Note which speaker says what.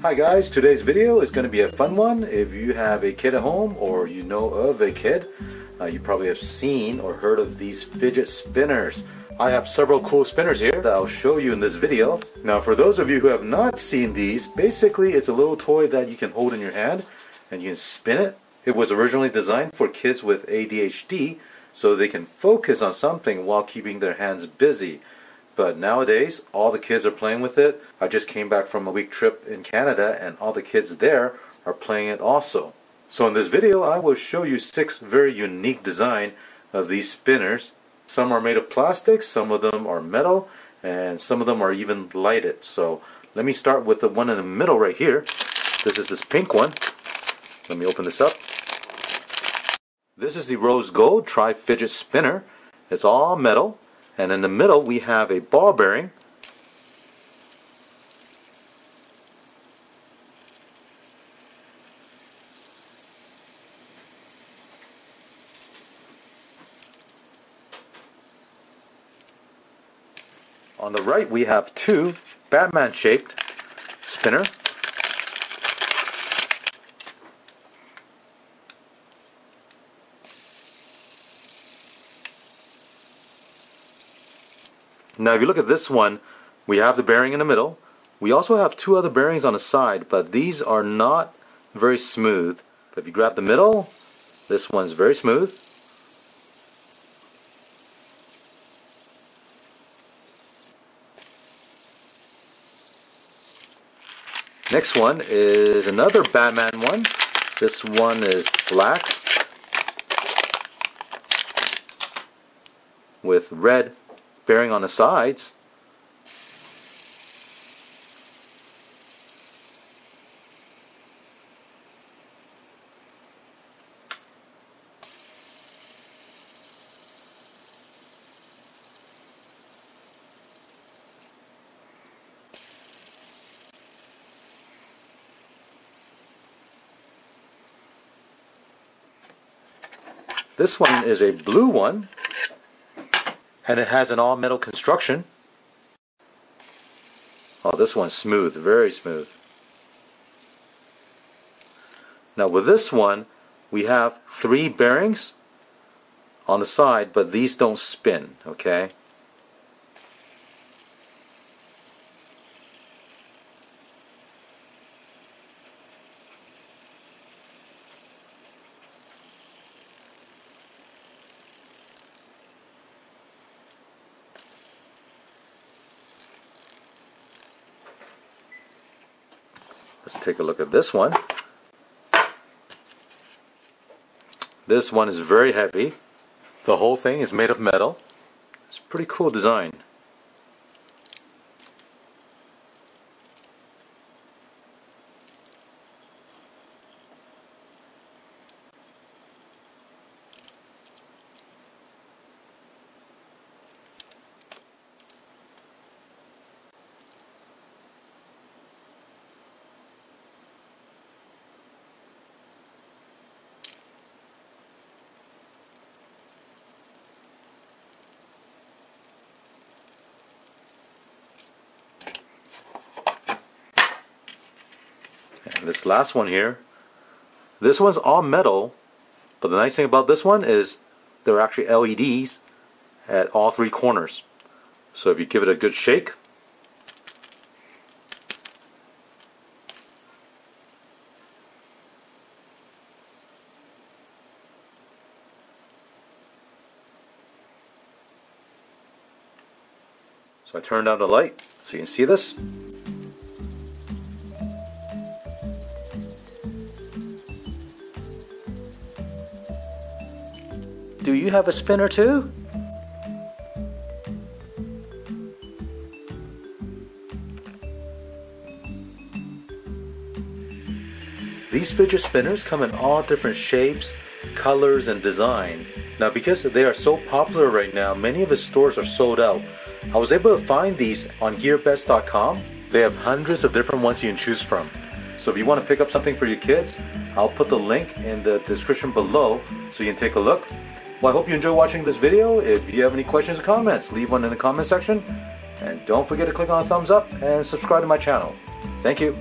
Speaker 1: Hi guys, today's video is going to be a fun one. If you have a kid at home or you know of a kid, you probably have seen or heard of these fidget spinners. I have several cool spinners here that I'll show you in this video. Now for those of you who have not seen these, basically it's a little toy that you can hold in your hand and you can spin it. It was originally designed for kids with ADHD so they can focus on something while keeping their hands busy. But nowadays, all the kids are playing with it. I just came back from a week trip in Canada and all the kids there are playing it also. So in this video, I will show you 6 very unique designs of these spinners. Some are made of plastic, some of them are metal, and some of them are even lighted. So let me start with the one in the middle right here. This is this pink one. Let me open this up. This is the rose gold tri-fidget spinner. It's all metal. And in the middle we have a ball bearing. On the right we have 2 Batman shaped spinner. Now if you look at this one, we have the bearing in the middle. We also have 2 other bearings on the side, but these are not very smooth. But if you grab the middle, this one's very smooth. Next one is another Batman one. This one is black with red bearing on the sides. This one is a blue one, and it has an all-metal construction. Oh, this one's smooth, very smooth. Now with this one, we have 3 bearings on the side, but these don't spin, okay? Let's take a look at this one. This one is very heavy. The whole thing is made of metal. It's a pretty cool design. And this last one here, this one's all metal, but the nice thing about this one is there are actually LEDs at all 3 corners. So if you give it a good shake, so I turned on the light so you can see this. Do you have a spinner too? These fidget spinners come in all different shapes, colors, and design. Now because they are so popular right now, many of the stores are sold out. I was able to find these on Gearbest.com. They have hundreds of different ones you can choose from. So if you want to pick up something for your kids, I'll put the link in the description below so you can take a look. Well, I hope you enjoy watching this video. If you have any questions or comments, leave one in the comment section. And don't forget to click on the thumbs up and subscribe to my channel. Thank you.